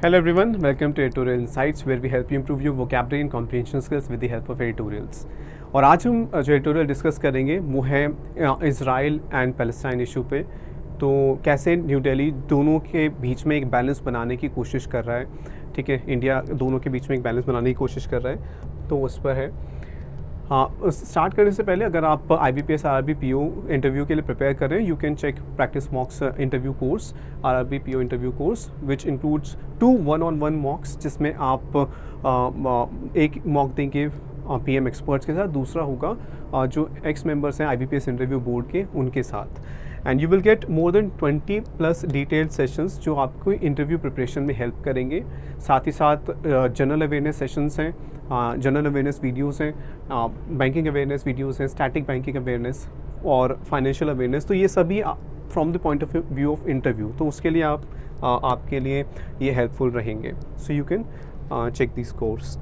Hello everyone, welcome to Editorial Insights where we help you improve your vocabulary and comprehension skills with the help of editorials. और आज हम जो editorial discuss करेंगे वो है Israel and Palestine issue पे। तो कैसे न्यू दिल्ली दोनों के बीच में एक बैलेंस बनाने की कोशिश कर रहा है, ठीक है, इंडिया दोनों के बीच में एक बैलेंस बनाने की कोशिश कर रहा है, तो उस पर है। हाँ, स्टार्ट करने से पहले अगर आप IBPS RRB PO इंटरव्यू के लिए प्रिपेयर कर रहे हैं, you can check practice mocks interview course, RRB PO interview course which includes 2 1-on-1 mocks, जिसमें आप एक मॉक देंगे PM एक्सपर्ट्स के साथ, दूसरा होगा जो एक्स मेंबर्स हैं IBPS इंटरव्यू बोर्ड के उनके साथ। And you will get more than 20+ detailed sessions जो आपको इंटरव्यू प्रिपरेशन में हेल्प करेंगे। साथ ही साथ जनरल अवेयरनेस सेशंस हैं, जनरल अवेयरनेस वीडियोस हैं, बैंकिंग अवेयरनेस वीडियोस हैं, स्टैटिक बैंकिंग अवेयरनेस और फाइनेंशियल अवेयरनेस। तो ये सभी from the point of view of interview, तो उसके लिए आपके लिए ये हेल्पफुल रहेंगे। So you can check this course.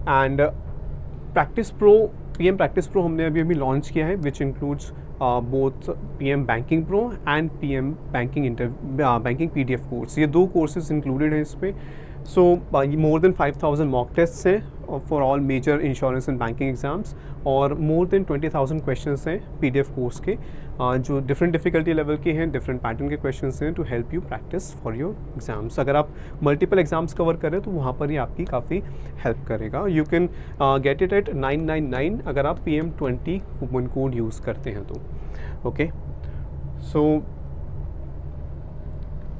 And practice pro, PM practice pro हमने अभी लॉन्च किया है, which includes both PM banking pro and PM banking PDF course. ये 2 कोर्सेज इंक्लूडेड हैं इस पर। So more than 5000 mock test हैं for all major insurance and banking exams, और मोर देन 20,000 क्वेश्चंस हैं PDF कोर्स के, जो डिफरेंट डिफ़िकल्टी लेवल के हैं, डिफरेंट पैटर्न के क्वेश्चंस हैं to help you practice for your exams. अगर आप मल्टीपल एग्जाम्स कवर करें तो वहाँ पर ही आपकी काफ़ी हेल्प करेगा। You can get it at 999 अगर आप PM20 कूपन कोड यूज़ करते हैं तो। ओके, सो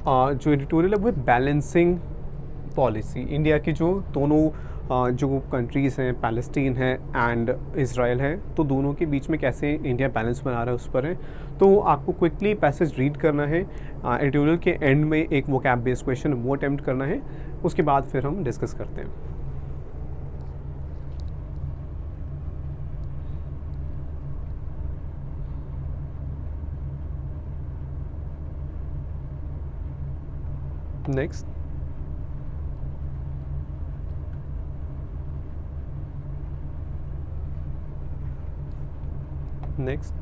जो एडिटोरियल है वो बैलेंसिंग पॉलिसी, इंडिया की जो दोनों जो कंट्रीज़ हैं, पैलेस्टीन है एंड इज़राइल है, तो दोनों के बीच में कैसे इंडिया बैलेंस बना रहा है उस पर है। तो आपको क्विकली पैसेज रीड करना है, एडिटोरियल के एंड में एक वोकैब बेस्ड क्वेश्चन वो अटेम्प्ट करना है, उसके बाद फिर हम डिस्कस करते हैं। Next, next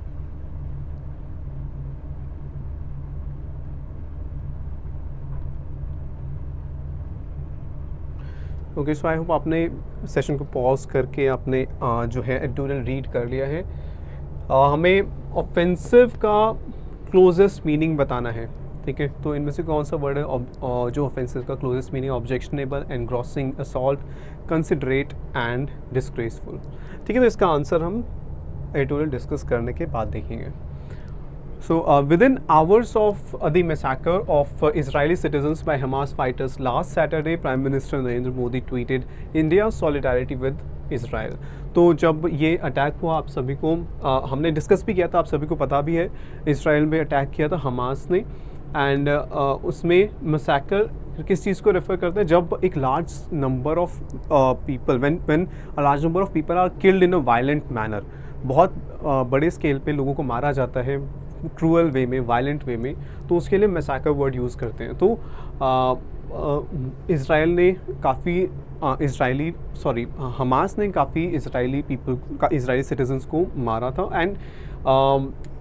okay, so I hope आपने सेशन को पॉज करके आपने जो है एडिटोरियल रीड कर लिया है। हमें ऑफेंसिव का क्लोजेस्ट मीनिंग बताना है, ठीक है। तो इनमें से कौन सा वर्ड है जो ऑफेंसिव का closest meaning? Objectionable, engrossing, assault, considerate and disgraceful, ठीक है। तो इसका आंसर हम एडिटोरियल डिस्कस करने के बाद देखेंगे। So, within hours of the massacre of Israeli citizens by Hamas fighters last Saturday, Prime Minister Narendra Modi tweeted India's solidarity with Israel. तो जब ये अटैक हुआ, आप सभी को हमने डिस्कस भी किया था, आप सभी को पता भी है, इसराइल में अटैक किया था हमास ने। एंड उसमें मसैकर किस चीज़ को रेफर करते हैं? जब एक large number of people, when a large number of people are killed in a violent manner, बहुत बड़े स्केल पे लोगों को मारा जाता है क्रूअल वे में, वायलेंट वे में, तो उसके लिए मैसाकर वर्ड यूज़ करते हैं। तो इसराइल ने काफ़ी हमास ने काफ़ी इजरायली सिटीजन्स को मारा था। एंड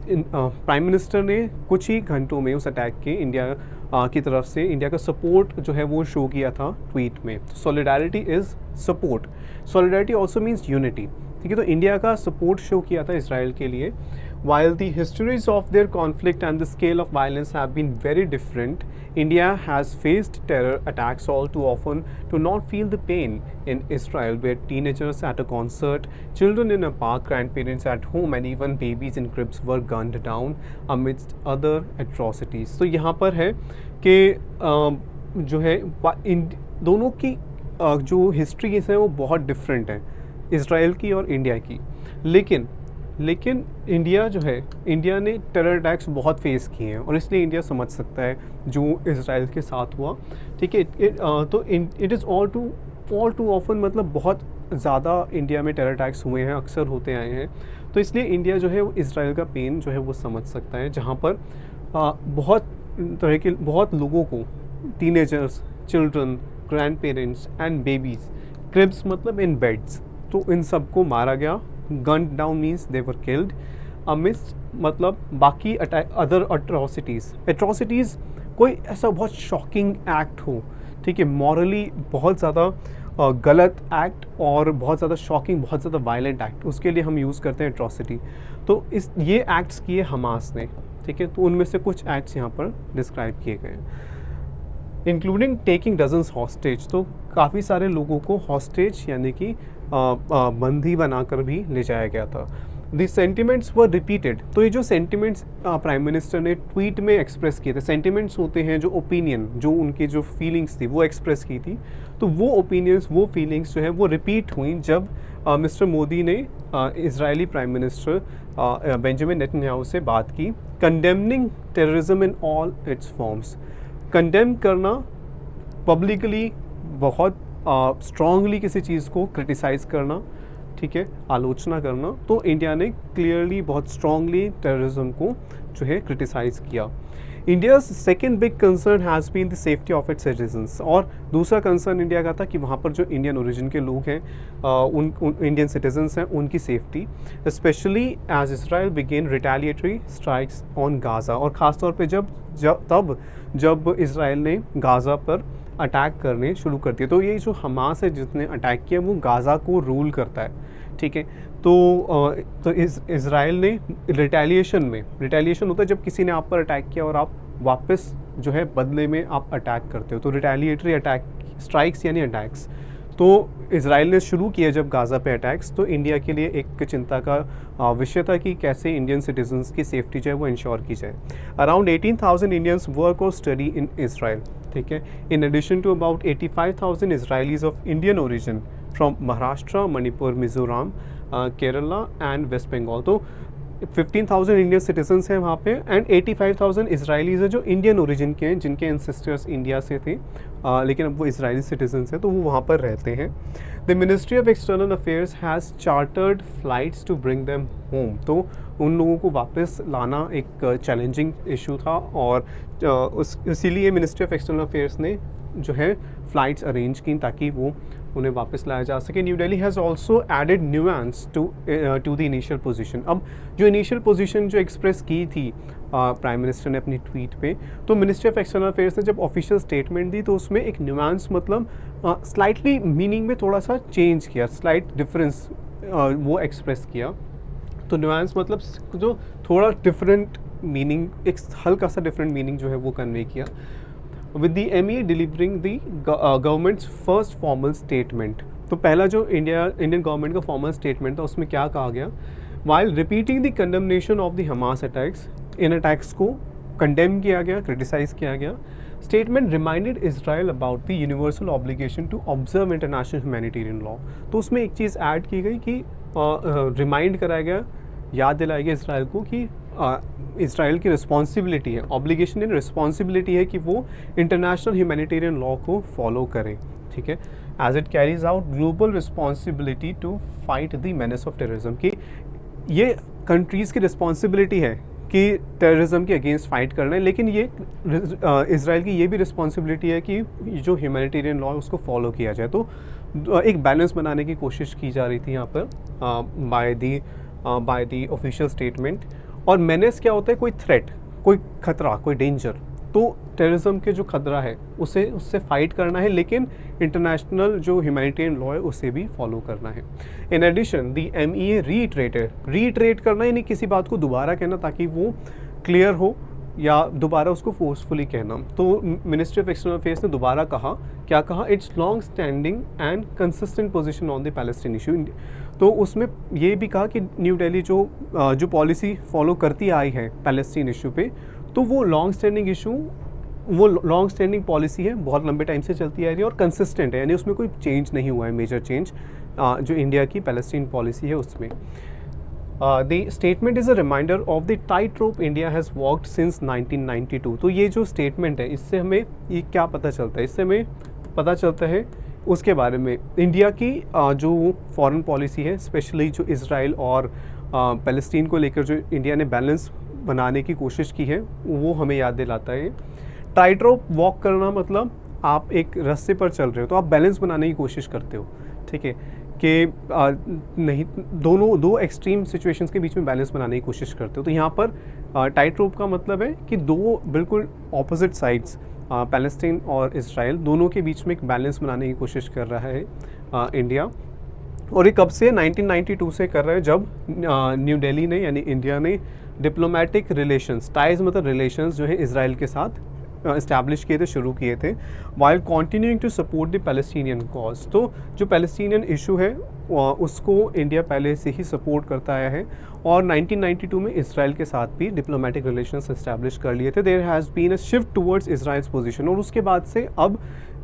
प्राइम मिनिस्टर ने कुछ ही घंटों में उस अटैक के इंडिया की तरफ से इंडिया का सपोर्ट जो है वो शो किया था ट्वीट में। Solidarity is support, solidarity also means unity, ठीक है। तो इंडिया का सपोर्ट शो किया था इसराइल के लिए। While the histories of their conflict and the scale of violence have been very different, India has faced terror attacks all too often to not feel the pain. In Israel, where teenagers at a concert, children in a park, grandparents at home, and even babies in cribs were gunned down amidst other atrocities. तो यहाँ पर है कि जो है इन दोनों की जो हिस्ट्रीज हैं वो बहुत डिफरेंट है, इसराइल की और इंडिया की। लेकिन इंडिया जो है, इंडिया ने टेरर अटैक्स बहुत फेस किए हैं, और इसलिए इंडिया समझ सकता है जो इसराइल के साथ हुआ, ठीक है। तो it is all too often, मतलब बहुत ज़्यादा इंडिया में टेरर अटैक्स हुए हैं, अक्सर होते आए हैं। तो इसलिए इंडिया जो है वो इसराइल का पेन जो है वो समझ सकता है, जहाँ पर बहुत लोगों को, teenagers, children, grand parents and babies, cribs मतलब इन बेड्स, तो इन सबको मारा गया। gunned down means they were killed amidst मतलब बाकी अदर अट्रॉसिटीज़ कोई ऐसा बहुत शॉकिंग एक्ट हो, ठीक है, मॉरली बहुत ज़्यादा गलत एक्ट और बहुत ज़्यादा शॉकिंग, बहुत ज़्यादा वायलेंट एक्ट, उसके लिए हम यूज़ करते हैं एट्रॉसिटी। तो इस ये एक्ट्स किए हमास ने, ठीक है, तो उनमें से कुछ एक्ट्स यहाँ पर डिस्क्राइब किए गए हैं, इंक्लूडिंग टेकिंग डजन्स हॉस्टेज। तो काफ़ी सारे लोगों को हॉस्टेज यानी कि बंदी बनाकर भी ले जाया गया था। The sentiments were repeated. तो ये जो सेंटिमेंट्स प्राइम मिनिस्टर ने ट्वीट में एक्सप्रेस किए थे, सेंटिमेंट्स होते हैं जो ओपिनियन, जो उनकी जो फीलिंग्स थी वो एक्सप्रेस की थी, तो वो ओपिनियंस, वो फीलिंग्स जो है वो रिपीट हुई जब मिस्टर मोदी ने Israeli prime minister Benjamin Netanyahu से बात की, condemning terrorism in all it's forms. Condemn करना पब्लिकली, बहुत स्ट्रांगली किसी चीज़ को क्रिटिसाइज़ करना, ठीक है, आलोचना करना, तो इंडिया ने क्लियरली बहुत स्ट्रांगली टेररिज्म को जो है क्रिटिसाइज़ किया। India's second big concern has been the safety of its citizens. और दूसरा कंसर्न इंडिया का था कि वहाँ पर जो इंडियन ओरिजिन के लोग हैं, उन इंडियन सिटीजन्स हैं, उनकी safety, especially as Israel began retaliatory strikes on Gaza. और ख़ासतौर पे जब इसराइल ने गाज़ा पर अटैक करने शुरू कर दिए। तो ये जो हमास है जिसने अटैक किया वो गाज़ा को रूल करता है, ठीक है। तो इसराइल ने रिटेलिएशन होता है जब किसी ने आप पर अटैक किया और आप वापस जो है बदले में आप अटैक करते हो, तो रिटेलिएटरी अटैक, स्ट्राइक्स यानी अटैक्स। तो इसराइल ने शुरू किया जब गाज़ा पे अटैक्स, तो इंडिया के लिए एक चिंता का विषय था कि कैसे इंडियन सिटीजन्स की सेफ्टी जो है वो इंश्योर की जाए। अराउंड 18,000 इंडियंस वर्क और स्टडी इन इसराइल, ठीक है, in addition to about 85,000 Israelis of Indian origin from Maharashtra, Manipur, Mizoram, Kerala and west Bengal. तो 15,000 इंडियन सिटीजन्स हैं वहाँ पे एंड 85,000 इसराइलीज़ हैं जो इंडियन ओरिजिन के हैं, जिनके एंसेस्टर्स इंडिया से थे, लेकिन अब वो इसराइली सिटीजन्स हैं, तो वो वहाँ पर रहते हैं। The ministry of external affairs has chartered flights to bring them home. तो उन लोगों को वापस लाना एक चैलेंजिंग इशू था और इसीलिए मिनिस्ट्री ऑफ एक्सटर्नल अफेयर्स ने जो है फ़्लाइट्स अरेंज की ताकि वो उन्हें वापस लाया जा सके। New Delhi has also added nuance to the initial position. अब जो इनिशियल पोजीशन जो एक्सप्रेस की थी प्राइम मिनिस्टर ने अपनी ट्वीट पे, तो मिनिस्ट्री ऑफ एक्सटर्नल अफेयर्स ने जब ऑफिशियल स्टेटमेंट दी तो उसमें एक न्यूएंस मतलब स्लाइटली मीनिंग में थोड़ा सा चेंज किया, स्लाइट डिफरेंस वो एक्सप्रेस किया। तो न्यूएंस मतलब जो थोड़ा डिफरेंट मीनिंग, एक हल्का सा डिफरेंट मीनिंग जो है वो कन्वे किया। With the MEA delivering the government's first formal statement. तो पहला जो इंडियन गवर्नमेंट का फॉर्मल स्टेटमेंट था उसमें क्या कहा गया, while repeating the condemnation of the Hamas attacks, इन अटैक्स को कंडेम किया गया, क्रिटिसाइज़ किया गया। Statement reminded Israel about the universal obligation to observe international humanitarian law. तो उसमें एक चीज़ ऐड की गई कि रिमाइंड कराया गया, याद दिलाया गया इसराइल को कि इसराइल की रिस्पॉन्सिबिलिटी है, ऑब्लिगेशन एंड रिस्पॉन्सिबिलिटी है कि वो इंटरनेशनल ह्यूमैनिटेरियन लॉ को फॉलो करें, ठीक है, as it carries out global responsibility to fight the menace of terrorism. कि ये कंट्रीज़ की रिस्पॉन्सिबिलिटी है कि टेररिज्म के अगेंस्ट फाइट करना है, लेकिन ये इसराइल की ये भी रिस्पॉन्सिबिलिटी है कि जो ह्यूमैनिटेरियन लॉ है उसको फॉलो किया जाए। तो एक बैलेंस बनाने की कोशिश की जा रही थी यहाँ पर बाय दी ऑफिशियल स्टेटमेंट। और मेनेस क्या होता है, कोई थ्रेट, कोई खतरा, कोई डेंजर। तो टेररिज्म के जो खतरा है उससे फाइट करना है, लेकिन इंटरनेशनल जो ह्यूमैनिटेरियन लॉ है उसे भी फॉलो करना है। In addition the MEA reiterate करना, यानी किसी बात को दोबारा कहना ताकि वो क्लियर हो या दोबारा उसको फोर्सफुली कहना। तो मिनिस्ट्री ऑफ एक्सटर्नल अफेयर्स ने दोबारा कहा, क्या कहा, it's long standing and consistent position on the Palestine issue. तो उसमें ये भी कहा कि न्यू दिल्ली जो पॉलिसी फॉलो करती आई है पैलेस्टीन इशू पे, तो वो लॉन्ग स्टैंडिंग पॉलिसी है, बहुत लंबे टाइम से चलती आ रही है और कंसिस्टेंट है, यानी उसमें कोई चेंज नहीं हुआ है, मेजर चेंज जो इंडिया की पैलेस्टीन पॉलिसी है उसमें। The statement is a reminder of the tight rope India has walked since 1992। तो ये जो स्टेटमेंट है इससे हमें ये क्या पता चलता है, इससे हमें पता चलता है उसके बारे में इंडिया की जो फॉरेन पॉलिसी है, स्पेशली जो इसराइल और पैलेस्टीन को लेकर जो इंडिया ने बैलेंस बनाने की कोशिश की है वो हमें याद दिलाता है। टाइट रोप वॉक करना मतलब आप एक रस्से पर चल रहे हो तो आप बैलेंस बनाने की कोशिश करते हो, ठीक है। कि नहीं, दो एक्सट्रीम सिचुएशंस के बीच में बैलेंस बनाने की कोशिश करते हो। तो यहाँ पर टाइट रोप का मतलब है कि दो बिल्कुल ऑपोजिट साइड्स, पैलेस्टीन और इसराइल, दोनों के बीच में एक बैलेंस बनाने की कोशिश कर रहा है इंडिया। और ये कब से? 1992 से कर रहा है, जब न्यू दिल्ली ने यानी इंडिया ने डिप्लोमेटिक रिलेशंस, टाइज मतलब रिलेशंस जो है इसराइल के साथ इस्टेब्लिश किए थे, शुरू किए थे, while continuing to support the Palestinian cause. तो जो पैलेस्टीनियन इशू है उसको इंडिया पहले से ही सपोर्ट करता आया है, और 1992 में इसराइल के साथ भी डिप्लोमेटिक रिलेशंस इस्टेब्लिश कर लिए थे। There has been a shift towards Israel's position, और उसके बाद से अब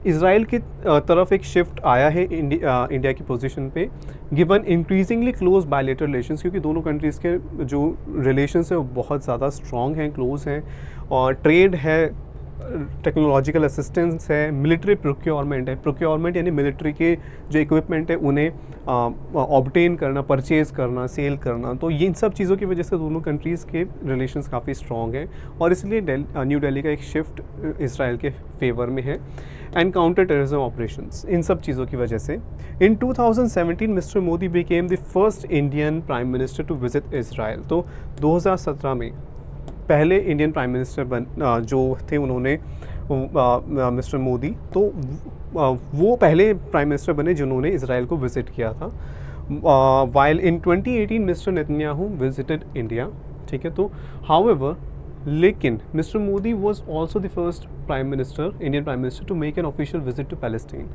इसराइल की तरफ एक शिफ्ट आया है इंडिया की पोजीशन पे, given increasingly close bilateral relations, क्योंकि दोनों कंट्रीज़ के जो रिलेशंस हैं वो बहुत ज़्यादा स्ट्रॉन्ग हैं, क्लोज हैं, और ट्रेड है, टेक्नोलॉजिकल असिस्टेंस है, मिलिट्री प्रोक्योरमेंट है। प्रोक्योरमेंट यानी मिलिट्री के जो इक्विपमेंट है उन्हें ऑब्टेन करना, परचेज़ करना, सेल करना। तो इन सब चीज़ों की वजह से दोनों कंट्रीज़ के रिलेशंस काफ़ी स्ट्रॉन्ग हैं, और इसलिए न्यू दिल्ली का एक शिफ्ट इसराइल के फेवर में है। एंड काउंटर टेररिज्म ऑपरेशंस, इन सब चीज़ों की वजह से in 2017 mister Modi became the first Indian prime minister to visit Israel. तो 2017 में पहले इंडियन प्राइम मिनिस्टर जो थे उन्होंने मिस्टर मोदी, तो वो पहले प्राइम मिनिस्टर बने जिन्होंने इसराइल को विज़िट किया था। While in 2018 Mr Netanyahu visited India, ठीक है। तो हाउएवर, लेकिन Mr Modi was also the first prime minister, Indian prime minister to make an official visit to Palestine.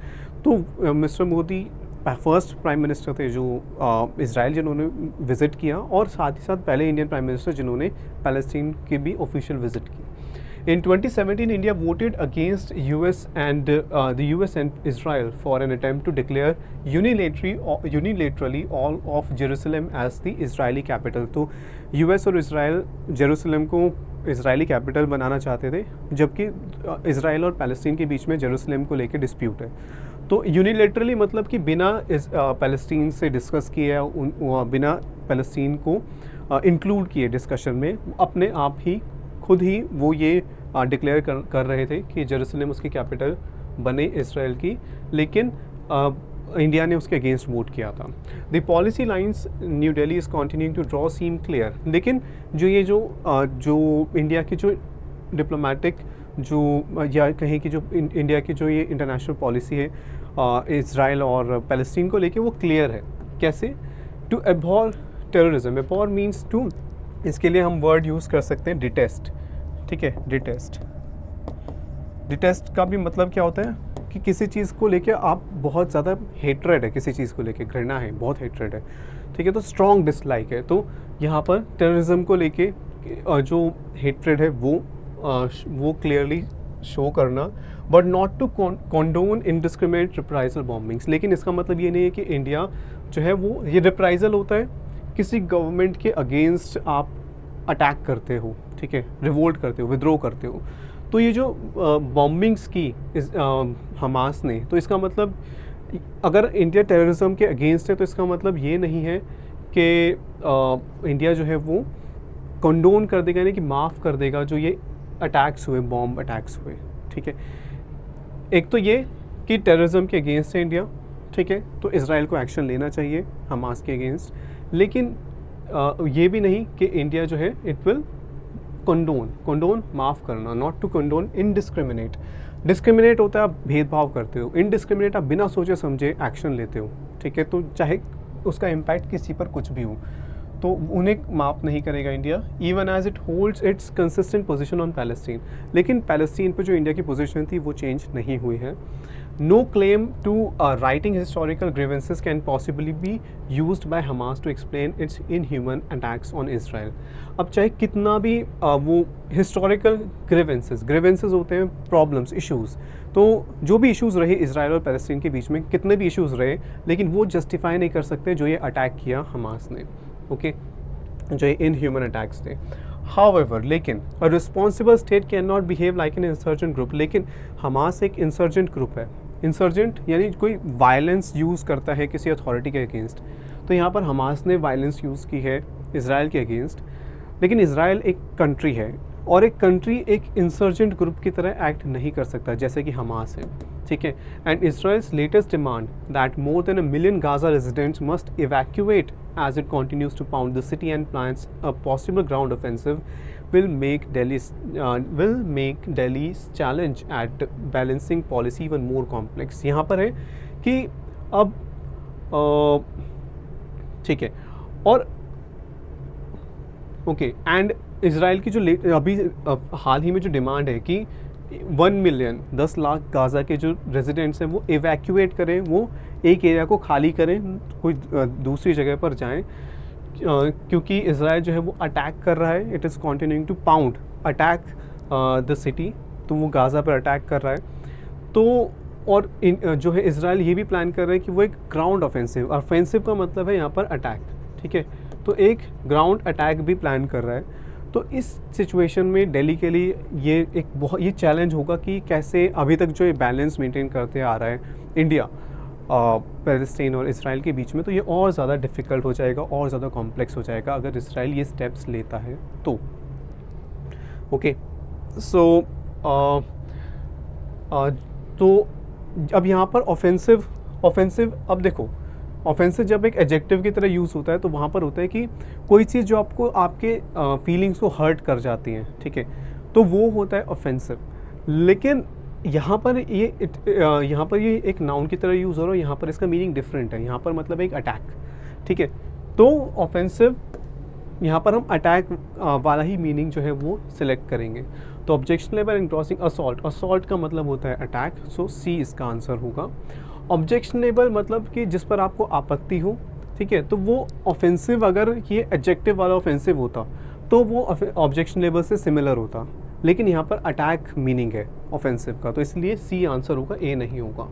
तो Mr Modi first prime minister थे जो इसराइल जिन्होंने विज़िट किया, और साथ ही साथ पहले इंडियन प्राइम मिनिस्टर जिन्होंने पैलेस्टीन की भी ऑफिशियल विजिट की। In 2017 India voted against US and the US and Israel for an attempt to declare unilaterally all of Jerusalem as the Israeli capital. तो यूएस और इसराइल जेरूसलम को Israeli capital बनाना चाहते थे, जबकि इसराइल और Palestine के बीच में जेरूसलम को लेकर डिस्प्यूट है। तो यूनिलेटरली मतलब कि बिना पैलेस्टीन से डिस्कस किए, बिना पैलेस्टीन को इंक्लूड किए डिस्कशन में, अपने आप ही खुद ही वो ये डिक्लेयर कर रहे थे कि जेरूसलम उसकी कैपिटल बने इसराइल की, लेकिन इंडिया ने उसके अगेंस्ट वोट किया था। The policy lines new Delhi is continuing to draw seem clear. लेकिन जो इंडिया की जो डिप्लोमेटिक या कहें कि जो इंडिया की जो ये इंटरनेशनल पॉलिसी है इसराइल और पैलेस्टीन को लेके, वो क्लियर है। कैसे? To abhor terrorism. Abhor means to, इसके लिए हम वर्ड यूज़ कर सकते हैं डिटेस्ट, ठीक है, डिटेस्ट। डिटेस्ट का भी मतलब क्या होता है कि किसी चीज़ को लेके आप बहुत ज़्यादा हेट्रेड है, किसी चीज़ को लेके घृणा है, बहुत हेट्रेड है, ठीक है, तो स्ट्रॉन्ग डिसलाइक है। तो यहाँ पर टेररिज्म को लेके जो हेट्रेड है वो क्लियरली शो करना, but not to condone indiscriminate reprisal bombings. लेकिन इसका मतलब ये नहीं है कि इंडिया जो है वो, ये रिप्राइजल होता है किसी गवर्नमेंट के अगेंस्ट आप अटैक करते हो, ठीक है, रिवोल्ट करते हो, विद्रोह करते हो। तो ये जो बॉम्बिंग्स की हमास ने, तो इसका मतलब अगर इंडिया टेररिज्म के अगेंस्ट है, तो इसका मतलब ये नहीं है कि इंडिया जो है वो कंडोन कर देगा, यानी कि माफ़ कर देगा जो ये अटैक्स हुए, बॉम्ब अटैक्स हुए, ठीक है। एक तो ये कि टेररिज्म के अगेंस्ट है इंडिया, ठीक है, तो इसराइल को एक्शन लेना चाहिए हमास के अगेंस्ट, लेकिन ये भी नहीं कि इंडिया जो है इट विल कंडोन माफ़ करना, not to condone indiscriminate. Discriminate होता है आप भेदभाव करते हो, इनडिस्क्रिमिनेट आप बिना सोचे समझे एक्शन लेते हो, ठीक है, तो चाहे उसका इम्पैक्ट किसी पर कुछ भी हो, तो उन्हें माफ़ नहीं करेगा India, even as it holds its consistent position on Palestine. लेकिन पैलेस्टीन पर जो इंडिया की पोजीशन थी वो चेंज नहीं हुई है। No claim to righting historical grievances can possibly be used by Hamas to explain its inhuman attacks on Israel. अब चाहे कितना भी वो हिस्टोरिकल ग्रीवेंसेस होते हैं, प्रॉब्लम्स, इश्यूज़, तो जो भी इश्यूज़ रहे इसराइल और पैलेस्टीन के बीच में, कितने भी इश्यूज़ रहे, लेकिन वो जस्टिफाई नहीं कर सकते जो ये अटैक किया हमास ने, ओके, जो ये इनह्यूमन अटैक्स थे। हाउएवर, लेकिन a responsible state can not behave like an insurgent group. लेकिन हमास एक इंसर्जेंट ग्रुप है। इंसर्जेंट यानी कोई वायलेंस यूज़ करता है किसी अथॉरिटी के अगेंस्ट। तो यहाँ पर हमास ने वायलेंस यूज़ की है इसराइल के अगेंस्ट, लेकिन इसराइल एक कंट्री है, और एक कंट्री एक इंसर्जेंट ग्रुप की तरह एक्ट नहीं कर सकता जैसे कि हमास है, ठीक है. And Israel's latest demand that more than 1 million Gaza residents must evacuate as it continues to pound the city and plans a possible ground offensive will make Delhi's challenge at balancing policy even more complex. यहाँ पर है कि अब ठीक है, और okay, and Israel की जो अभी हाल ही में जो डिमांड है कि 1 मिलियन 10 लाख गाज़ा के जो रेजिडेंट्स हैं वो एवैक्यूएट करें, वो एक एरिया को खाली करें, कोई दूसरी जगह पर जाएं, क्योंकि इसराइल जो है वो अटैक कर रहा है. It is continuing to pound attack the city, तो वो गाज़ा पर अटैक कर रहा है. तो और जो है इसराइल ये भी प्लान कर रहा है कि वो एक ग्राउंड ऑफेंसिव का मतलब है यहाँ पर अटैक, ठीक है. तो एक ग्राउंड अटैक भी प्लान कर रहा है. तो इस सिचुएशन में दिल्ली के लिए ये चैलेंज होगा कि कैसे अभी तक जो ये बैलेंस मेंटेन करते आ रहा है इंडिया पैलेस्टीन और इसराइल के बीच में, तो ये और ज़्यादा डिफ़िकल्ट हो जाएगा, और ज़्यादा कॉम्प्लेक्स हो जाएगा अगर इसराइल ये स्टेप्स लेता है तो. ओके, सो तो अब यहाँ पर ऑफेंसिव, अब देखो ऑफेंसिव जब एक एडजेक्टिव की तरह यूज़ होता है तो वहाँ पर होता है कि कोई चीज़ जो आपको आपके फीलिंग्स को हर्ट कर जाती हैं, ठीक है, तो वो होता है ऑफेंसिव. लेकिन यहाँ पर ये एक नाउन की तरह यूज़ हो रहा है, यहाँ पर इसका मीनिंग डिफरेंट है. यहाँ पर मतलब एक अटैक, ठीक है. तो ऑफेंसिव यहाँ पर हम अटैक वाला ही मीनिंग जो है वो सिलेक्ट करेंगे. तो ऑब्जेक्शनेबल एनग्रॉसिंग असॉल्ट का मतलब होता है अटैक, सो सी इसका आंसर होगा. ऑब्जेक्शनेबल मतलब कि जिस पर आपको आपत्ति हो, ठीक है, तो वो ऑफेंसिव, अगर ये एडजेक्टिव वाला ऑफेंसिव होता तो वो ऑब्जेक्शनेबल से सिमिलर होता, लेकिन यहाँ पर अटैक मीनिंग है ऑफेंसिव का, तो इसलिए सी आंसर होगा, ए नहीं होगा.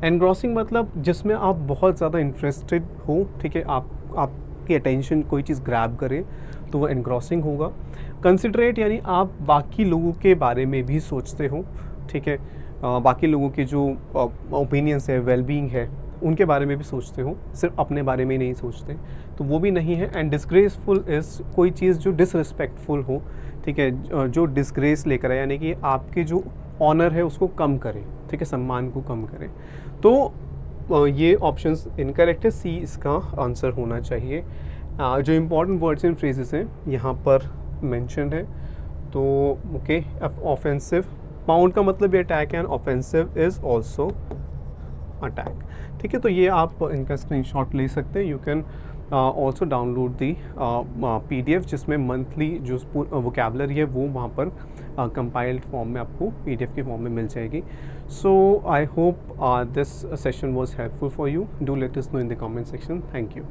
एनग्रॉसिंग मतलब जिसमें आप बहुत ज़्यादा इंटरेस्टेड हो, ठीक है, आपकी अटेंशन कोई चीज़ ग्रैब करे, तो वो एनग्रॉसिंग होगा. कंसिडरेट यानी आप बाकी लोगों के बारे में भी सोचते हो, ठीक है, बाकी लोगों के जो ओपिनियंस है, वेलबींग है, उनके बारे में भी सोचते हो, सिर्फ अपने बारे में ही नहीं सोचते, तो वो भी नहीं है. एंड डिसग्रेसफुल इज़ कोई चीज़ जो डिसरिस्पेक्टफुल हो, ठीक है, जो डिसग्रेस लेकर आए, यानी कि आपके जो ऑनर है उसको कम करे, ठीक है, सम्मान को कम करे. तो ये ऑप्शंस इनकरेक्ट है, सी इसका आंसर होना चाहिए. जो इम्पॉर्टेंट वर्ड्स एंड फ्रेजेस हैं यहाँ पर मेंशन्ड है. तो ओके, ऑफेंसिव, पाउंड का मतलब ये अटैक है, and offensive is also attack, ठीक है. तो ये आप इनका स्क्रीनशॉट ले सकते हैं. You can also download the PDF, जिसमें मंथली जो वोकैबुलरी है वो वहाँ पर कंपाइल्ड फॉर्म में आपको PDF के फॉर्म में मिल जाएगी. So I hope this session was helpful for you. Do let us know in the comment section. Thank you.